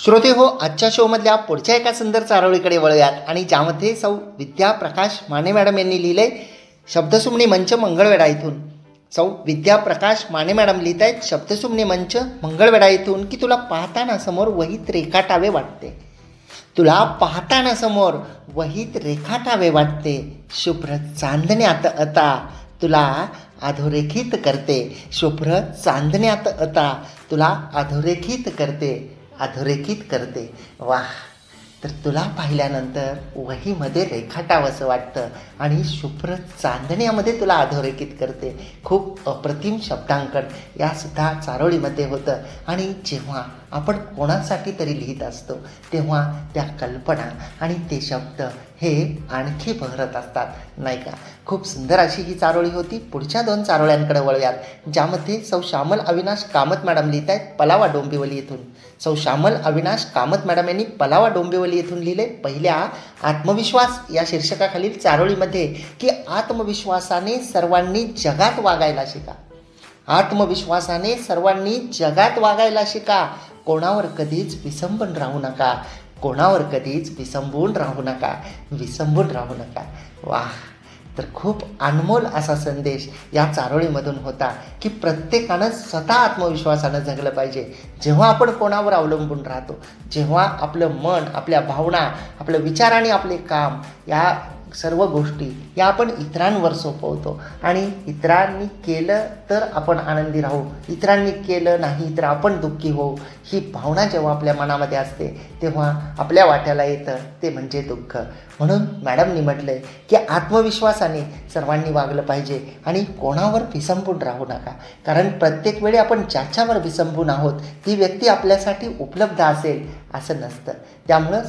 श्रोते हो, आजच्या शोमधल्या पुढच्या एका सुंदर चारोळीकडे वळूयात आणि ज्यामध्ये सौ विद्या प्रकाश माने मॅडम यांनी लिहिलंय शब्दसुमनी मंच मंगळवेढा इथून. सौ विद्या प्रकाश माने मॅडम लिहित आहेत शब्दसुमनी मंच मंगळवेढा इथून की तुला पाहताना समोर वहीत रेखाटावे वाटते. तुला पाहताना समोर वहीत रेखाटावे वाटते. शुभ्र चांदण्यात आता तुला अधोरेखित करते. शुभ्र चांदण्यात आता तुला अधोरेखित करते. वाह! तर तुला पाहिल्यानंतर वहीमध्ये रेखाटावंसं वाटतं आणि शुभ्र चांदण्यामध्ये तुला अधोरेखित करते. खूप अप्रतिम शब्दांकन यासुद्धा चारोळीमध्ये होतं. आणि जेव्हा आपण कोणासाठी तरी लिहित असतो तेव्हा त्या कल्पना आणि ते शब्द हे आणखी बहरत असतात, नाही का? खूप सुंदर अशी ही चारोळी होती. पुढच्या 2 चारोळ्यांकडे वळूयात, ज्यामध्ये सौ श्यामल अविनाश कामत मॅडम लिहित आहेत पलावा डोंबिवली येथून. सौ श्यामल अविनाश कामत मॅडम यांनी पलावा डोंबिवली येथून लिहिले पहिल्या आत्मविश्वास या शीर्षकाखालील चारोळीमध्ये की आत्मविश्वासाने सर्वांनी जगात वागायला शिका. आत्मविश्वासाने सर्वांनी जगात वागायला शिका. कोणावर कधीच विसंबून राहू नका. विसंबून राहू नका. वाह! तर खूप अनमोल असा संदेश या चारोळीमधून होता की प्रत्येकानं स्वतः आत्मविश्वासानं जगलं पाहिजे. जेव्हा आपण कोणावर अवलंबून राहतो, जेव्हा आपलं मन, आपल्या भावना, आपलं विचार आणि आपले काम या सर्व गोष्टी या आपण इतरांवर सोपवतो आणि इतरांनी केलं तर आपण आनंदी राहू, इतरांनी केलं नाही तर आपण दुःखी होऊ, ही भावना जेव्हा आपल्या मनामध्ये असते तेव्हा आपल्या वाट्याला येतं ते म्हणजे दुःख. म्हणून मॅडमनी म्हटलंय की आत्मविश्वासाने सर्वांनी वागलं पाहिजे आणि कोणावर विसंबून राहू नका. कारण प्रत्येक वेळी आपण ज्याच्यावर विसंबून आहोत ती व्यक्ती आपल्यासाठी उपलब्ध असेल असं नसतं. त्यामुळं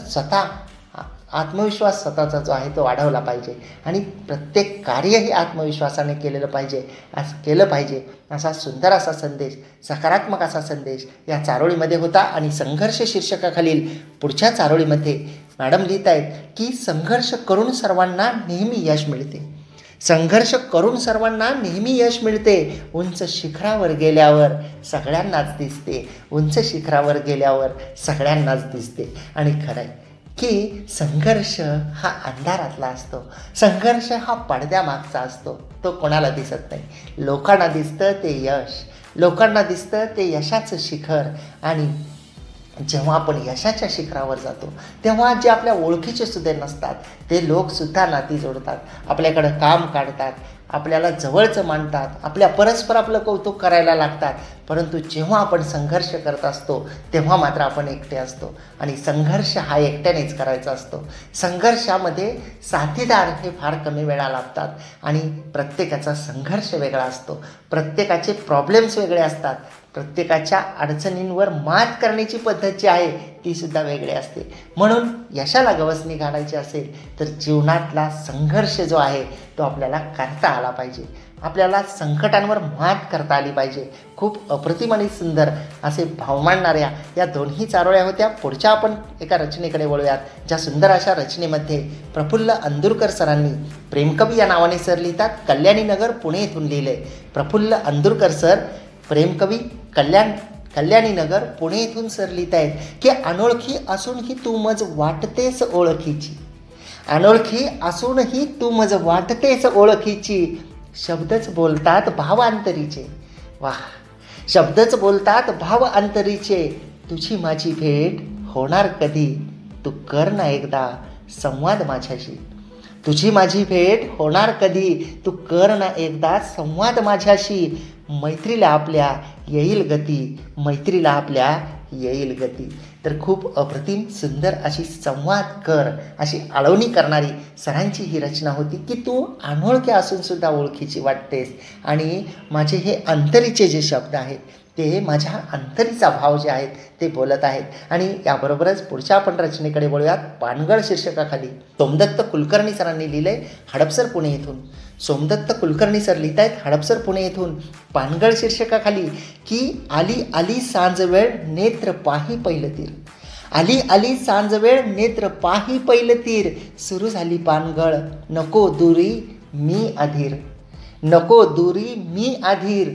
आत्मविश्वास स्वतःचा जो आहे तो वाढवला पाहिजे आणि प्रत्येक कार्य हे आत्मविश्वासाने केलं पाहिजे असा सुंदर असा संदेश, सकारात्मक असा संदेश या चारोळीमध्ये होता. आणि संघर्ष शीर्षकाखालील पुढच्या चारोळीमध्ये मॅडम लिहित आहेत की संघर्ष करून सर्वांना नेहमी यश मिळते. उंच शिखरावर गेल्यावर सगळ्यांनाच दिसते. आणि खरं आहे की संघर्ष हा अंधारातला असतो. संघर्ष हा पडद्यामागचा असतो. तो कोणाला दिसत नाही. लोकांना दिसतं ते यश, लोकांना दिसतं ते यशाचं शिखर. आणि जेव्हा आपण यशाच्या शिखरावर जातो तेव्हा जे आपल्या ओळखीचे सुद्धा नसतात ते लोकसुद्धा नाती जोडतात, आपल्याकडं काम काढतात, आपल्याला जवळचं मानतात, आपल्या परस्पर आपलं कौतुक करायला लागतात. परंतु जेव्हा आपण संघर्ष करत असतो तेव्हा मात्र आपण एकटे असतो आणि संघर्ष हा एकट्यानेच करायचा असतो. संघर्षामध्ये साथीदार हे फार कमी वेळा लागतात आणि प्रत्येकाचा संघर्ष वेगळा असतो. प्रत्येकाचे प्रॉब्लेम्स वेगळे असतात. प्रत्येकाच्या अडचणींवर मात करण्याची पद्धत जी आहे ती सुद्धा वेगळी असते. म्हणून यशाला गवसणी घालायची असेल तर जीवनातला संघर्ष जो आहे तो आपल्याला करता आला पाहिजे. आपल्याला संकटांवर मात करता आली पाहिजे. खूप अप्रतिम आणि सुंदर असे भाव मांडणाऱ्या या दोन्ही चारोळ्या होत्या. पुढच्या आपण एका रचनेकडे वळूयात, ज्या सुंदर अशा रचनेमध्ये प्रफुल्ल अंदुरकर सरांनी प्रेमकवी या नावाने सर लिहितात, कल्याणीनगर पुणे येथून लिहिले. प्रफुल्ल अंदुरकर सर प्रेमकवी कल्याणीनगर पुणे येथून सर लिहित आहेत की अनोळखी असूनही तू मज वाटतेस ओळखीची. शब्दच बोलतात भाव अंतरीचे. तुझी माझी भेट होणार कधी, तू कर ना एकदा संवाद माझ्याशी. मैत्रीला आपल्या येईल गती. तर खूप अप्रतिम सुंदर अशी संवाद कर, अशी आळवणी करणारी सरांची ही रचना होती की तू अनोळखी असून सुद्धा ओळखीची वाटतेस. आणि माझे हे अंतरीचे जे शब्द आहेत ते माझ्या अंतरीचा भाव जे आहेत ते बोलत आहेत. आणि याबरोबरच पुढच्या आपण रचनेकडे वळूयात. पानगळ शीर्षकाखाली सोमदत्त कुलकर्णी सरांनी लिहिलंय हडपसर पुणे येथून. सोमदत्त कुलकर्णी सर लिहित आहेत हडपसर पुणे येथून पानगळ शीर्षकाखाली की आली आली सांजवेळ नेत्र पाही पहिलं तीर. सुरू झाली पानगळ नको दुरी मी अधीर.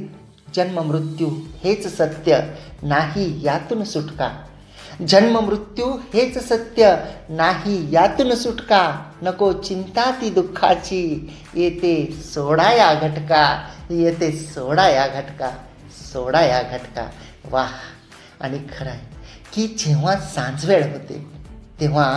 जन्म मृत्यू हेच सत्य, नाही यातून सुटका. जन्म मृत्यू हेच सत्य, नाही यातून सुटका, नको चिंता ती दुःखाची, येते सोडा या घटका, येते सोडा या घटका, सोडा या घटका. वाह. आणि खरं आहे की जेव्हा सांजवेळ होते तेव्हा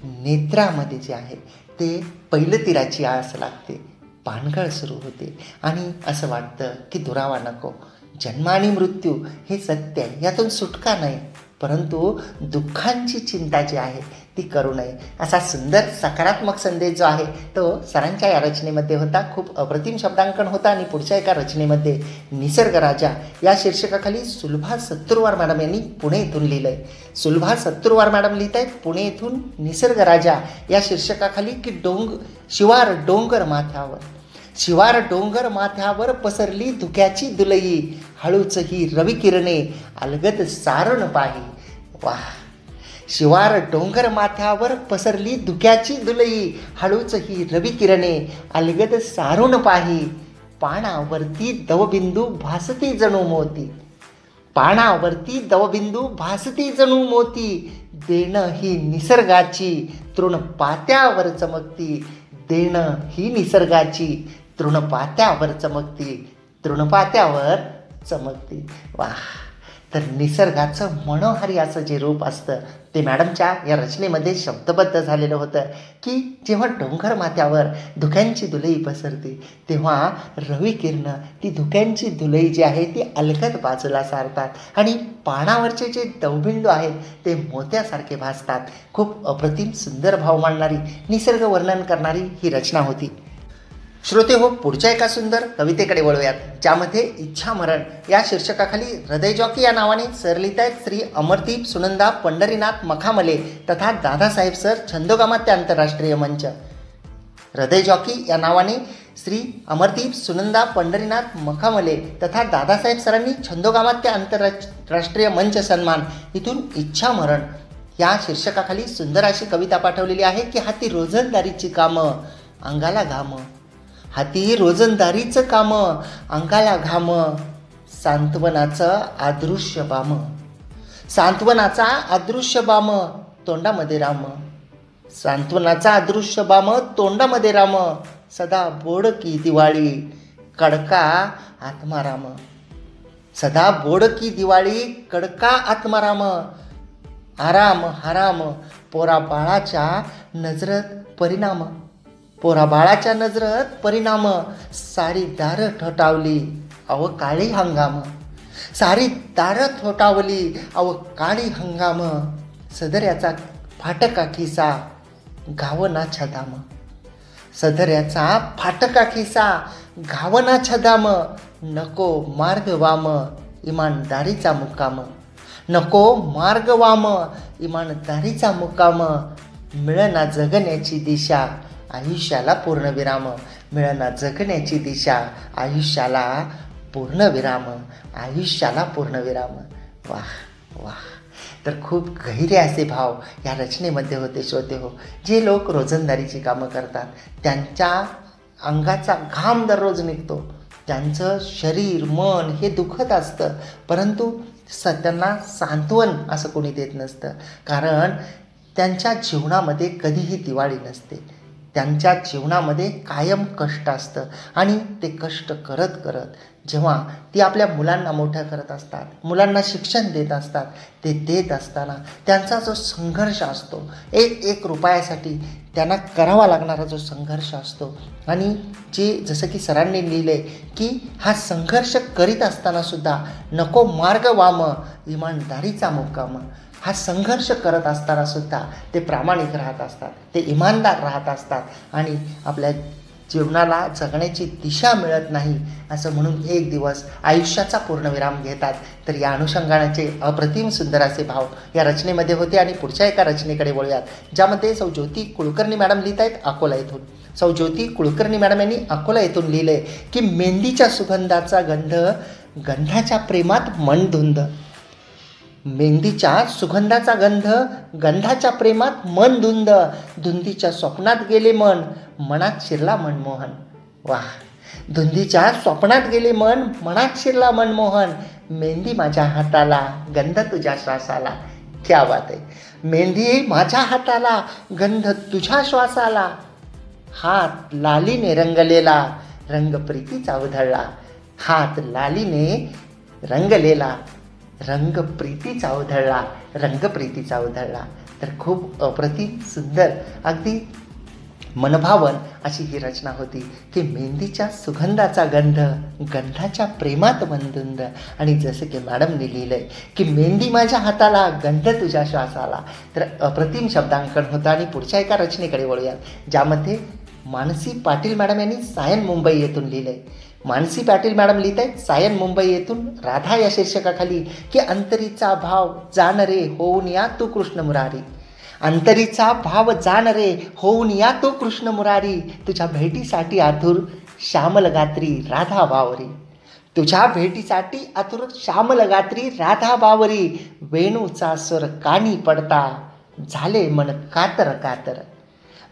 नेत्रामध्ये जे आहे ते पहिलं तीराची आस लागते, पाणघळ सुरू होते आणि असं वाटतं की दुरावा नको. जन्म आणि मृत्यू हे सत्य आहे, यातून सुटका नाही, परंतु दुःखांची चिंता जी आहे ती करू नये. असा सुंदर सकारात्मक संदेश जो आहे तो सरांच्या या रचनेमध्ये होता. खूप अप्रतिम शब्दांकन होता. आणि पुढच्या एका रचनेमध्ये निसर्ग राजा या शीर्षकाखाली सुलभा सत्तुरवार मॅडम यांनी पुणे येथून लिहिलं आहे. सुलभा सत्तुरवार मॅडम लिहित आहेत पुणे येथून निसर्ग राजा या शीर्षकाखाली की शिवार डोंगर माथ्यावर, शिवार डोंगर माथ्यावर पसरली धुक्याची दुलई, हळूच ही रविकिरणे अलगद सारण पाही. वाह. शिवार डोंगर माथ्यावर पसरली धुक्याची दुलई, हळूच ही रविकिरणे अलगद सारून पाही. पानावरती दवबिंदू भासती जणू मोती, पानावरती दवबिंदू भासती जणू मोती, देणं ही निसर्गाची तृणपात्यावर चमकती, देणं ही निसर्गाची तृणपात्यावर चमकती, तृणपात्यावर चमकती. वाह. तर निसर्गाचं मनोहारी असं जे रूप असतं ते मॅडमच्या या रचनेमध्ये शब्दबद्ध झालेलं होतं की जेव्हा डोंगर माथ्यावर धुक्यांची दुलई पसरते तेव्हा रवी किरणं ती धुक्यांची दुलई जी आहे ती अलगद बाजूला सारतात आणि पानावरचे जे दवबिंदू आहेत ते मोत्यासारखे भासतात. खूप अप्रतिम सुंदर भाव मांडणारी, निसर्ग वर्णन करणारी ही रचना होती. श्रोते हो, पुढच्या एका सुंदर कवितेकडे वळूयात, ज्यामध्ये इच्छा मरण या शीर्षकाखाली हृदय जॉकी या नावाने सर लिहित आहेत श्री अमरदीप सुनंदा पंढरीनाथ मखामले तथा दादासाहेब सर, छंदोगामात्य आंतरराष्ट्रीय मंच. हृदय जॉकी या नावाने श्री अमरदीप सुनंदा पंढरीनाथ मखामले तथा दादासाहेब सरांनी छंदोगामात्य आंतरराष्ट्रीय मंच सन्मान इथून इच्छा मरण या शीर्षकाखाली सुंदर अशी कविता पाठवलेली आहे की हाती रोजंदारीची कामं अंगाला घाम, हाती रोजंदारीचं कामं अंगाला घाम, सांत्वनाचं अदृश्य बाम, सांत्वनाचा अदृश्य बाम तोंडामध्ये राम, सांत्वनाचा अदृश्य बाम तोंडामध्ये राम, सदा बोडकी दिवाळी कडका आत्माराम, सदा बोडकी दिवाळी कडका आत्माराम, आराम हराम पोरा बाळाच्या नजरत परिणाम, पोरा बाळाच्या नजरत परिणाम, सारी दारं ठोठावली अव काळी हंगाम, सारी दारं ठोठावली अव काळी हंगाम, सदऱ्याचा फाटका खिसा घावना छदाम, सदऱ्याचा फाटका खिसा घावना छदाम, नको मार्ग वाम इमानदारीचा मुक्काम, नको मार्ग वाम इमानदारीचा मुक्काम, मिळना जगण्याची दिशा आयुष्याला पूर्णविराम, मिळना जगण्याची दिशा आयुष्याला पूर्णविराम, आयुष्याला पूर्णविराम. वाह वाह. तर खूप गहिरे असे भाव या रचनेमध्ये होते श्रोते हो. जे लोक रोजंदारीची कामं करतात त्यांच्या अंगाचा घाम दररोज निघतो, त्यांचं शरीर मन हे दुखत असतं, परंतु त्यांना सांत्वन असं कोणी देत नसतं, कारण त्यांच्या जीवनामध्ये कधीही दिवाळी नसते, त्यांच्या जीवनामध्ये कायम कष्ट असतं आणि ते कष्ट करत करत जेव्हा ती आपल्या मुलांना मोठं करत असतात, मुलांना शिक्षण देत असतात, ते देत असताना त्यांचा जो संघर्ष असतो, एक रुपयासाठी त्यांना करावा लागणारा जो संघर्ष असतो, आणि जे जसं की सरांनी लिहिले की हा संघर्ष करीत असतानासुद्धा नको मार्ग वाम इमानदारीचा मुक्काम, हा संघर्ष करत असतानासुद्धा ते प्रामाणिक राहत असतात, ते इमानदार राहत असतात आणि आपल्या जीवनाला जगण्याची दिशा मिळत नाही असं म्हणून एक दिवस आयुष्याचा पूर्णविराम घेतात. तर या अनुषंगाचे अप्रतिम सुंदर असे भाव या रचनेमध्ये होते. आणि पुढच्या एका रचनेकडे वळूयात, ज्यामध्ये सौ ज्योती कुलकर्णी मॅडम लिहित आहेत अकोला येथून. सौ ज्योती कुलकर्णी मॅडम यांनी अकोला येथून लिहिलं आहे की मेहंदीच्या सुगंधाचा गंध गंधाच्या प्रेमात मन धुंद, मेहंदीच्या सुगंधाचा गंध गंधाच्या प्रेमात मन धुंद, धुंदीच्या स्वप्नात गेले मन मनात शिरला मनमोहन. वाह. धुंदीच्या स्वप्नात गेले मन मनात शिरला मनमोहन, मेहंदी माझ्या हाताला गंध तुझ्या श्वासाला, क्या बात आहे. मेहंदी माझ्या हाताला, गंध तुझ्या श्वासाला, हात लालीने रंगलेला, रंग प्रीतीचा उधळला. हात लालीने रंगलेला, रंग प्रीतीचा उधळला, रंग प्रीतीचा उधळला. तर खूप अप्रतिम सुंदर, अगदी मनभावन अशी ही रचना होती की मेहंदीच्या सुगंधाचा गंध, गंधाच्या प्रेमात मंदुंद. आणि जसं की मॅडमने लिहिलं आहे की मेहंदी माझ्या हाताला, गंध तुझ्या श्वासाला. तर अप्रतिम शब्दांकन होतं. आणि पुढच्या एका रचनेकडे वळूयात ज्यामध्ये मानसी पाटील मॅडम यांनी सायन मुंबई येथून लिहिलं आहे. मानसी पाटील मॅडम लिहित आहेत सायन मुंबई येथून राधा या शीर्षकाखाली की अंतरीचा भाव जाण रे होऊन या तू कृष्ण मुरारी. अंतरीचा भाव जाण रे होऊन या तो कृष्ण मुरारी, तुझ्या भेटीसाठी आतुर श्यामल गात्री राधा बावरी. तुझ्या भेटीसाठी आतुर श्यामल गात्री राधा बावरी. वेणूचा स्वर कानी पडता झाले मन कातर कातर.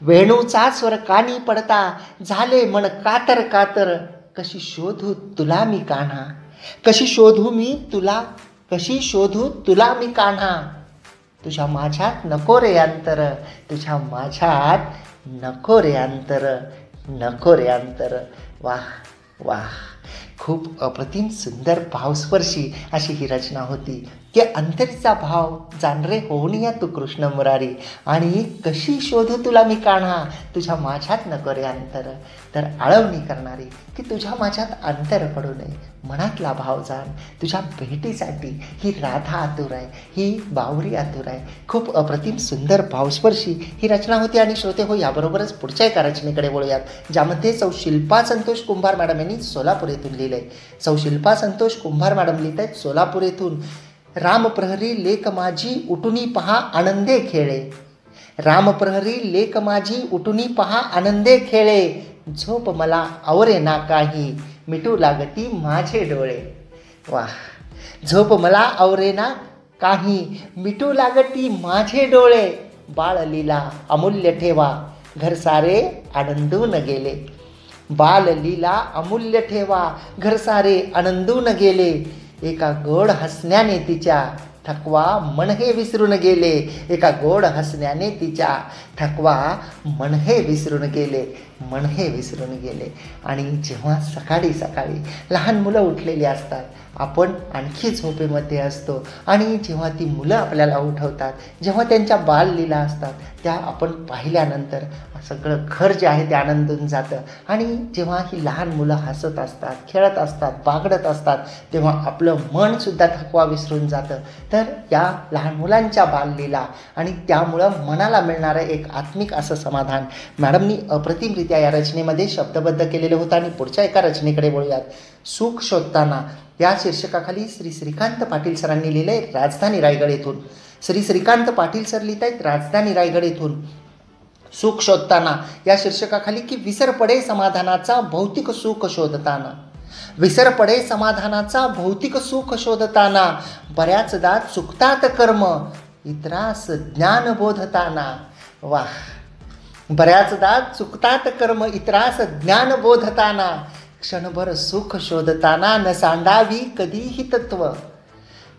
वेणूचा स्वर कानी पडता झाले मन कातर कातर. कशी शोधू तुला मी कान्हा, कशी शोधू मी तुला, कशी शोधू तुला मी कान्हा. तुझ्या माझ्यात नको रे अंतर, तुझ्या माझ्यात नको रे अंतर, नको रे अंतर. वाह वाह. खूप अप्रतिम सुंदर भावस्पर्शी अशी ही रचना होती की अंतरीचा भाव जाण रे होऊन या तू कृष्ण मुरारी. आणि कशी शोधू तुला मी कान्हा, तुझ्या माझ्यात नको रे अंतर. तर आळवणी करणारी की तुझ्या माझ्यात अंतर पडू नये, मनातला भाव जाण. तुझ्या भेटीसाठी ही राधा आतुर आहे, ही बावरी आतुर आहे. खूप अप्रतिम सुंदर भावस्पर्शी ही रचना होती. आणि श्रोते हो, याबरोबरच पुढच्या एका रचनेकडे वळूयात ज्यामध्ये सौ शिल्पा संतोष कुंभार मॅडम यांनी सोलापूर येथून लिहिलं आहे. सौ शिल्पा संतोष कुंभार मॅडम लिहित आहेत सोलापूर येथून. रामप्रहरी लेक माझी उठुनी पहा आनंदे खेळे. रामप्रहरी लेक माझी उठुनी पहा आनंदे खेळे. झोप मला आवरे ना काही मिटू लागती माझे डोळे. वाह. झोप मला आवरे ना काही मिटू लागती माझे डोळे. बाळलीला अमूल्य ठेवा घर सारे आनंदून गेले. बाललीला अमूल्य ठेवा घर सारे आनंदून गेले. एका गोड हसण्याने तिच्या थकवा मन हे विसरून गेले. एका गोड हसण्याने तिच्या थकवा मन हे विसरून गेले, मन हे विसरून गेले. आणि जेव्हा सकाळी सकाळी लहान मुलं उठलेली असतात, आपण आणखी झोपेमध्ये असतो आणि जेव्हा ती मुलं आपल्याला उठवतात, जेव्हा त्यांच्या बाललीला असतात त्या आपण पाहिल्यानंतर सगळं घर जे आहे ते आनंदून जातं. आणि जेव्हा ही लहान मुलं हसत असतात, खेळत असतात, बागडत असतात, तेव्हा आपलं मनसुद्धा थकवा विसरून जातं. तर या लहान मुलांच्या बाललीला आणि त्यामुळं मनाला मिळणारं एक आत्मिक असं समाधान मॅडमनी अप्रतिमरित्या या रचनेमध्ये शब्दबद्ध केलेलं होतं. आणि पुढच्या एका रचनेकडे वळूयात. सुख शोधताना या शीर्षकाखाली श्री श्रीकांत पाटील सरांनी लिहिलं आहे राजधानी रायगड येथून. श्री श्रीकांत पाटील सर लिहित आहेत राजधानी रायगड येथून. सुख शोधताना या शीर्षकाखाली की विसर पडे समाधानाचा भौतिक सुख शोधताना. विसर पडे समाधानाचा भौतिक सुख शोधताना. बऱ्याचदा चुकतात कर्म इतरास ज्ञान बोधताना. वाह. बऱ्याचदा चुकतात कर्म इतरास ज्ञान बोधताना. क्षणभर सुख शोधताना न सांडावी कधीही तत्व.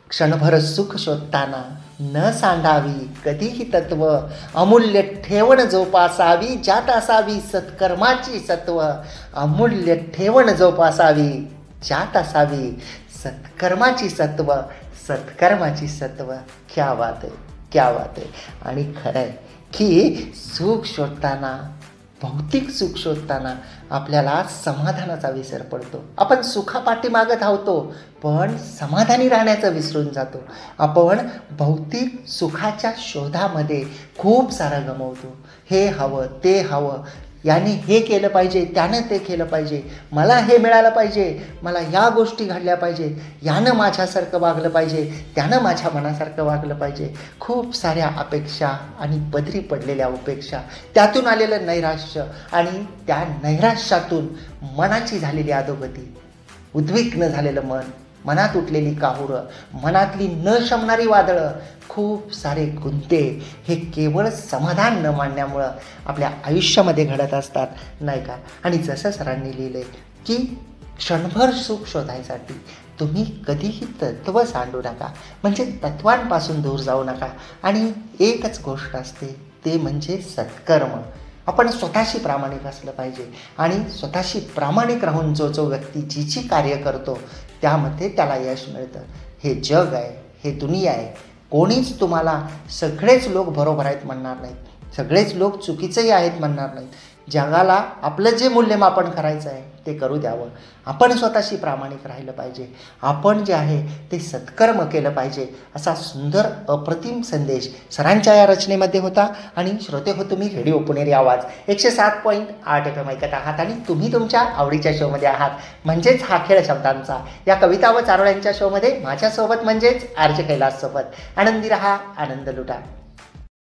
क्षणभर सुख शोधताना न सांडावी कधीही तत्व. अमूल्य ठेवण जोपासावी ज्यात असावी सत्कर्माची सत्व. अमूल्य ठेवण जोपासावी ज्यात असावी सत्कर्माची सत्व, सत्कर्माची सत्व. क्या बात आहे, क्या बात आहे. आणि खरं आहे की सुख शोधताना, भौतिक सुख शोधताना आपल्याला समाधानाचा विसर पडतो. आपण सुखापाठी धावतो पण समाधानी राहण्याचं विसरून जातो. आपण भौतिक सुखाच्या शोधामध्ये खूप सारं गमवतो. हे हवं, ते हवं, याने हे केलं पाहिजे, त्यानं ते केलं पाहिजे, मला हे मिळालं पाहिजे, मला या गोष्टी घडल्या पाहिजेत, यानं माझ्यासारखं वागलं पाहिजे, त्यानं माझ्या मनासारखं वागलं पाहिजे. खूप साऱ्या अपेक्षा आणि पदरी पडलेल्या उपेक्षा, त्यातून आलेलं नैराश्य आणि त्या नैराश्यातून मनाची झालेली अधोगती, उद्विग्न झालेलं मन, मनात उठलेली काहुरं, मनातली न शमणारी वादळं, खूप सारे गुंते हे केवळ समाधान न मानण्यामुळं आपल्या आयुष्यामध्ये घडत असतात, नाही का. आणि जसं सरांनी लिहिलं आहे की क्षणभर सुख शोधायसाठी तुम्ही कधीही तत्त्व सांडू नका, म्हणजे तत्वांपासून दूर जाऊ नका. आणि एकच गोष्ट असते, ते म्हणजे सत्कर्म. आपण स्वतःशी प्रामाणिक असलं पाहिजे आणि स्वतःशी प्रामाणिक राहून जो व्यक्ती जी कार्य करतो त्यामध्ये त्याला यश मिळतं. हे जग आहे, हे दुनिया आहे. कोणीच तुम्हाला सगळेच लोक बरोबर आहेत म्हणणार नाहीत, सगळेच लोक चुकीचेही आहेत म्हणणार नाहीत. जगाला आपलं जे मूल्यमापन करायचं आहे ते करू द्यावं. आपण स्वतःशी प्रामाणिक राहिलं पाहिजे. आपण जे आहे ते सत्कर्म केलं पाहिजे. असा सुंदर अप्रतिम संदेश सरांच्या या रचनेमध्ये होता. आणि श्रोते हो, तुम्ही रेडिओ पुणेरी आवाज 107.8 FM ऐकत आहात आणि तुम्ही तुमच्या आवडीच्या शोमध्ये आहात, म्हणजेच हा खेळ शब्दांचा. या कविता व चारोळ्यांच्या शोमध्ये माझ्यासोबत म्हणजेच आर जे कैलाससोबत. आनंदी रहा, आनंद लुटा.